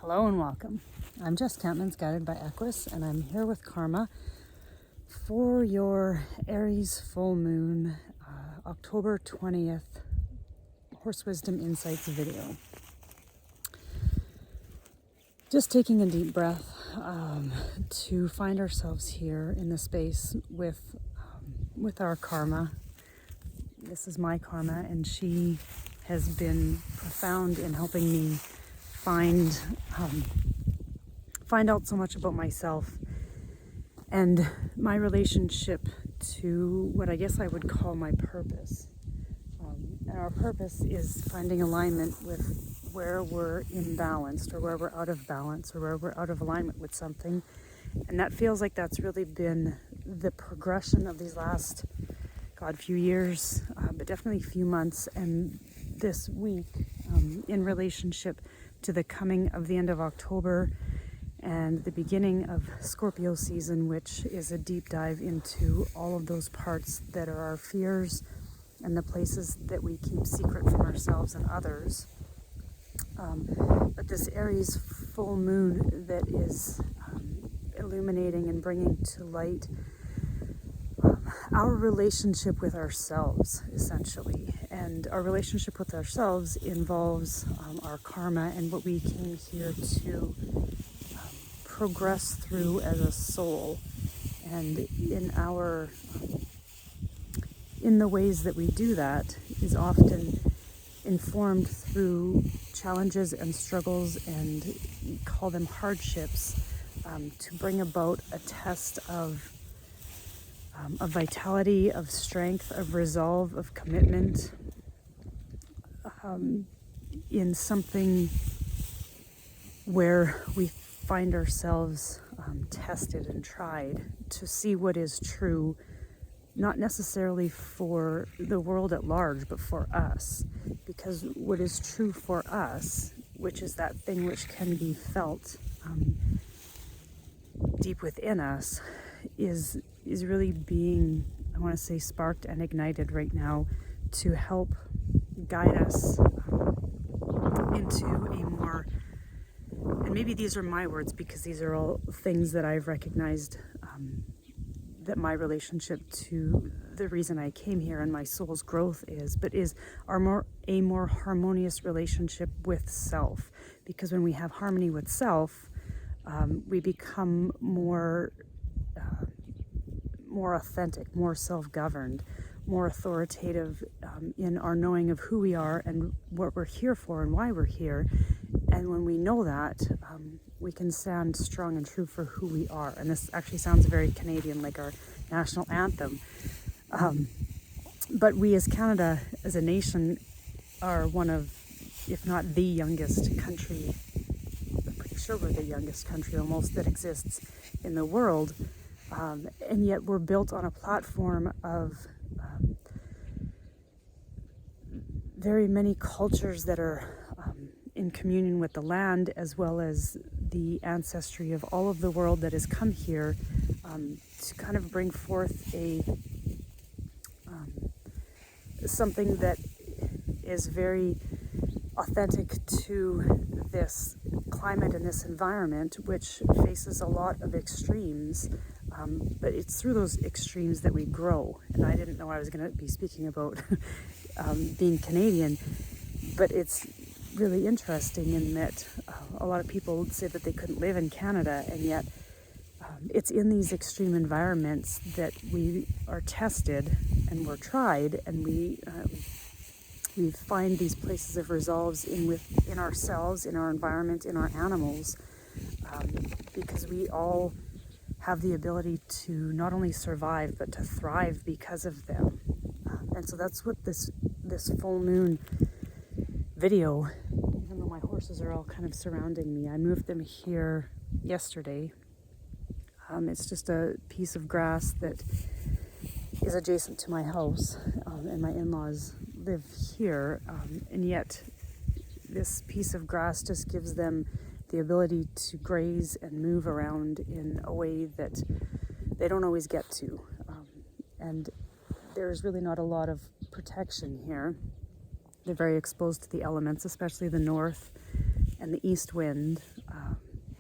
Hello and welcome. I'm Jess Campmans Guided by Equus, and I'm here with Karma for your Aries full moon, October 20th HorseWisdom Insights video. Just taking a deep breath to find ourselves here in the space with our Karma. This is my Karma, and she has been profound in helping me find out so much about myself and my relationship to what I guess I would call my purpose. And our purpose is finding alignment with where we're imbalanced or where we're out of balance or where we're out of alignment with something. And that feels like that's really been the progression of these last, few years, but definitely a few months and this week in relationship to the coming of the end of October and the beginning of Scorpio season, which is a deep dive into all of those parts that are our fears and the places that we keep secret from ourselves and others. But this Aries full moon that is illuminating and bringing to light our relationship with ourselves, essentially. And our relationship with ourselves involves our karma and what we came here to progress through as a soul. And in the ways that we do that is often informed through challenges and struggles, and call them hardships, to bring about a test of vitality, of strength, of resolve, of commitment, in something where we find ourselves tested and tried to see what is true, not necessarily for the world at large, but for us. Because what is true for us, which is that thing which can be felt deep within us, is really being, I want to say, sparked and ignited right now to help guide us into a more, and maybe these are my words because these are all things that I've recognized that my relationship to the reason I came here and my soul's growth is a more harmonious relationship with self. Because when we have harmony with self, we become more authentic, more self-governed, more authoritative in our knowing of who we are and what we're here for and why we're here. And when we know that, we can stand strong and true for who we are. And this actually sounds very Canadian, like our national anthem. But we as Canada, as a nation, are one of, if not the youngest country, I'm pretty sure we're the youngest country almost that exists in the world. And yet we're built on a platform of very many cultures that are in communion with the land, as well as the ancestry of all of the world that has come here to kind of bring forth something that is very authentic to this climate and this environment, which faces a lot of extremes. But it's through those extremes that we grow. And I didn't know I was going to be speaking about being Canadian, but it's really interesting in that a lot of people say that they couldn't live in Canada, and yet it's in these extreme environments that we are tested and we're tried, and we find these places of resolves in ourselves, in our environment, in our animals, because we all have the ability to not only survive but to thrive because of them. And so that's what this full moon video, even though my horses are all kind of surrounding me, I moved them here yesterday. It's just a piece of grass that is adjacent to my house, and my in-laws live here, and yet this piece of grass just gives them the ability to graze and move around in a way that they don't always get to. And there's really not a lot of protection here. They're very exposed to the elements, especially the north and the east wind.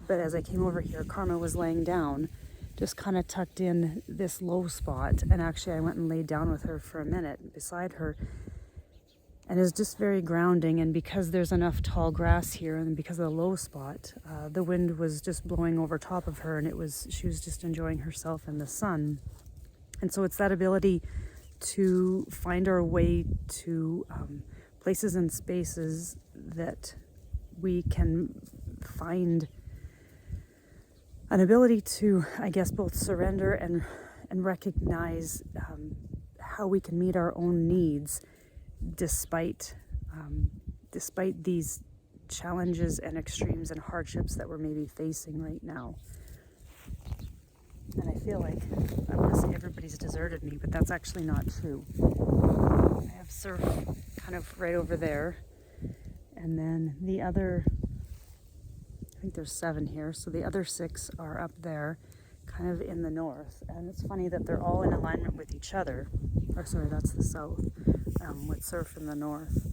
But as I came over here, Karma was laying down, just kind of tucked in this low spot. And actually I went and laid down with her for a minute beside her. And it's just very grounding. And because there's enough tall grass here and because of the low spot, the wind was just blowing over top of her, and she was just enjoying herself in the sun. And so it's that ability to find our way to places and spaces that we can find an ability to, I guess, both surrender and recognize how we can meet our own needs despite these challenges and extremes and hardships that we're maybe facing right now. And I feel like I want to say everybody's deserted me, but that's actually not true. I have surf kind of right over there, and then the other, I think there's 7 here, so the other 6 are up there, kind of in the north. And it's funny that they're all in alignment with each other. Or sorry, that's the south, with surf in the north.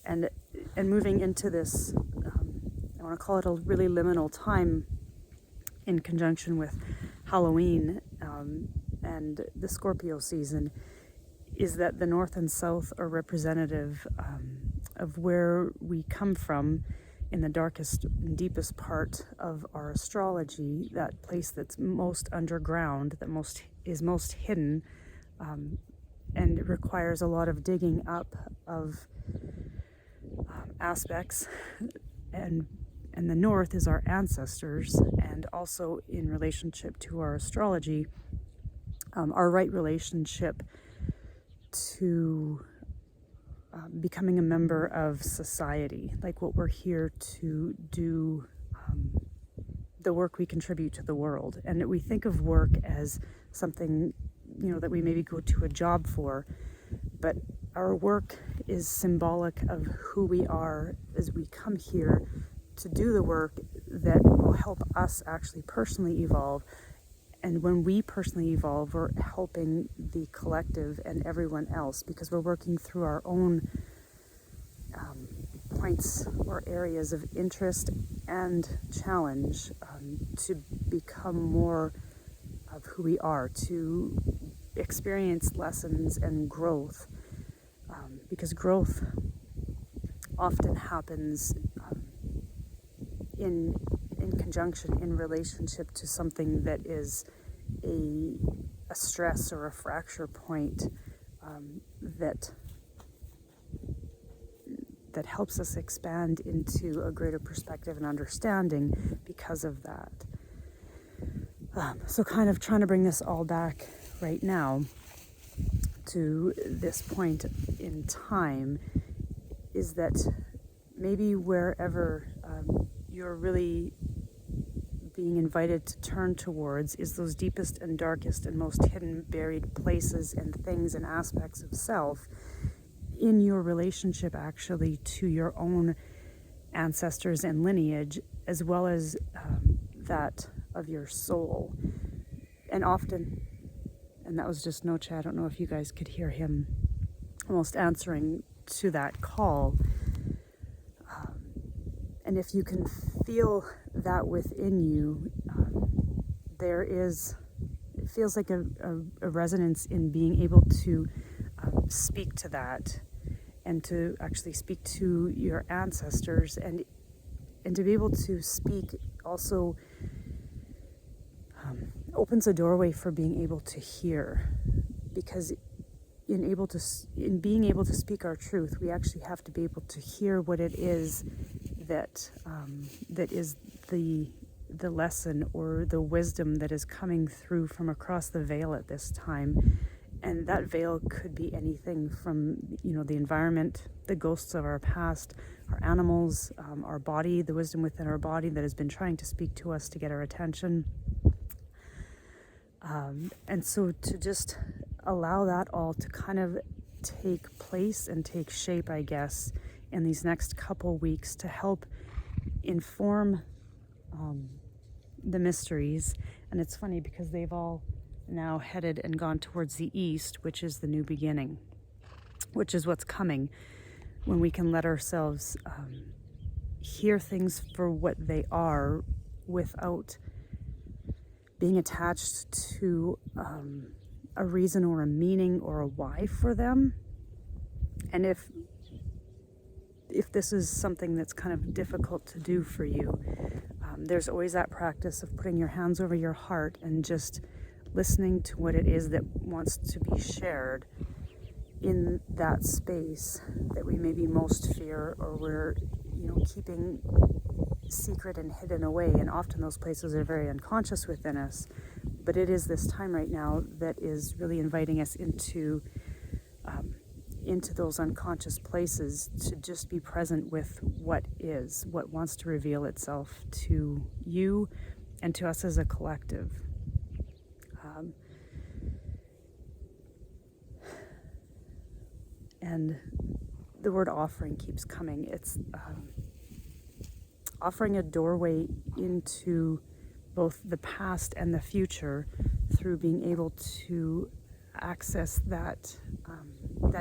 And moving into this, I want to call it a really liminal time in conjunction with Halloween and the Scorpio season, is that the north and south are representative of where we come from in the darkest and deepest part of our astrology, that place that's most underground, that is most hidden, and it requires a lot of digging up of aspects. And the north is our ancestors, and also in relationship to our astrology, our right relationship to becoming a member of society, like what we're here to do, the work we contribute to the world. And we think of work as something, that we maybe go to a job for, but our work is symbolic of who we are as we come here to do the work that will help us actually personally evolve. And when we personally evolve, we're helping the collective and everyone else, because we're working through our own points or areas of interest and challenge to become more of who we are, to experience lessons and growth, because growth often happens in conjunction, in relationship to something that is a stress or a fracture point that helps us expand into a greater perspective and understanding because of that. So kind of trying to bring this all back right now to this point in time is that maybe wherever you're really being invited to turn towards is those deepest and darkest and most hidden, buried places and things and aspects of self in your relationship actually to your own ancestors and lineage, as well as that of your soul. And often, and that was just Noche, I don't know if you guys could hear him almost answering to that call. And if you can feel that within you, it feels like a resonance in being able to speak to that, and to actually speak to your ancestors, and to be able to speak also opens a doorway for being able to hear, because in being able to speak our truth, we actually have to be able to hear what it is that is the lesson or the wisdom that is coming through from across the veil at this time. And that veil could be anything from, the environment, the ghosts of our past, our animals, our body, the wisdom within our body that has been trying to speak to us to get our attention. And so to just allow that all to kind of take place and take shape, I guess, in these next couple weeks to help inform the mysteries. And it's funny because they've all now headed and gone towards the east, which is the new beginning, which is what's coming when we can let ourselves hear things for what they are, without being attached to a reason or a meaning or a why for them. And if this is something that's kind of difficult to do for you, there's always that practice of putting your hands over your heart and just listening to what it is that wants to be shared in that space that we maybe most fear, or we're, keeping secret and hidden away. And often those places are very unconscious within us. But it is this time right now that is really inviting us into those unconscious places, to just be present with what is, what wants to reveal itself to you and to us as a collective. And the word offering keeps coming. It's offering a doorway into both the past and the future through being able to access that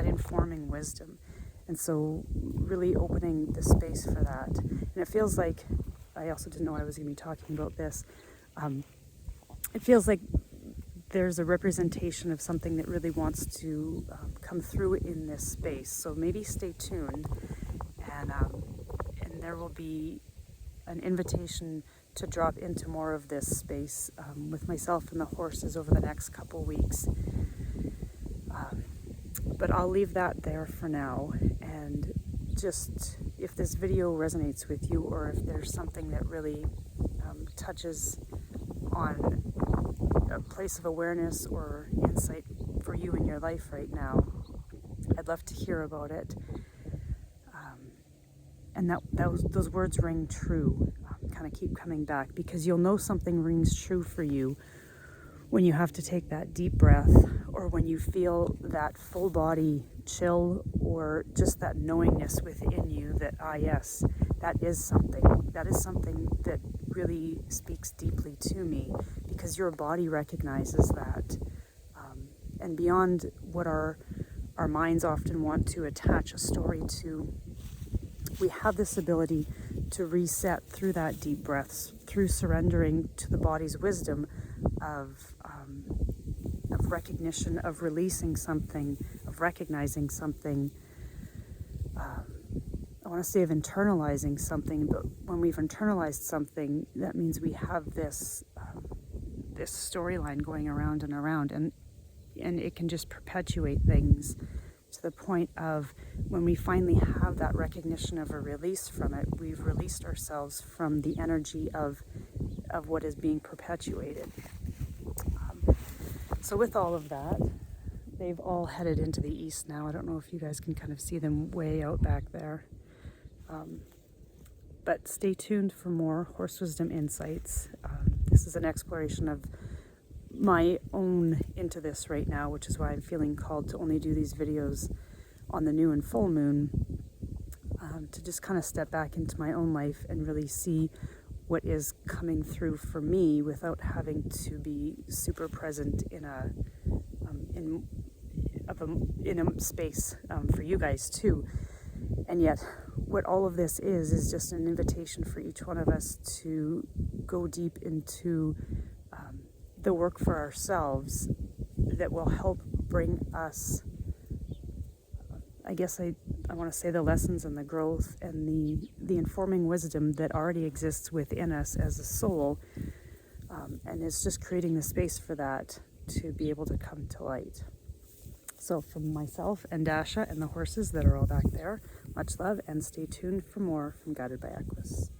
informing wisdom. And so really opening the space for that. And it feels like, I also didn't know I was going to be talking about this, it feels like there's a representation of something that really wants to come through in this space. So maybe stay tuned, and there will be an invitation to drop into more of this space with myself and the horses over the next couple weeks. But I'll leave that there for now, and just if this video resonates with you, or if there's something that really touches on a place of awareness or insight for you in your life right now, I'd love to hear about it. And those words ring true, kind of keep coming back, because you'll know something rings true for you when you have to take that deep breath, or when you feel that full body chill, or just that knowingness within you that, yes, that is something that really speaks deeply to me, because your body recognizes that. And beyond what our minds often want to attach a story to, we have this ability to reset through that deep breaths, through surrendering to the body's wisdom of recognition, of releasing something, of recognizing something. I want to say of internalizing something, but when we've internalized something, that means we have this storyline going around and around, and it can just perpetuate things to the point of, when we finally have that recognition of a release from it, we've released ourselves from the energy of what is being perpetuated. So with all of that, they've all headed into the east now. I don't know if you guys can kind of see them way out back there. But stay tuned for more HorseWisdom Insights. This is an exploration of my own into this right now, which is why I'm feeling called to only do these videos on the new and full moon, to just kind of step back into my own life and really see what is coming through for me without having to be super present in a space for you guys too. And yet what all of this is just an invitation for each one of us to go deep into the work for ourselves that will help bring us, I guess I want to say, the lessons and the growth and the informing wisdom that already exists within us as a soul, and it's just creating the space for that to be able to come to light. So from myself and Dasha and the horses that are all back there, much love, and stay tuned for more from Guided by Equus.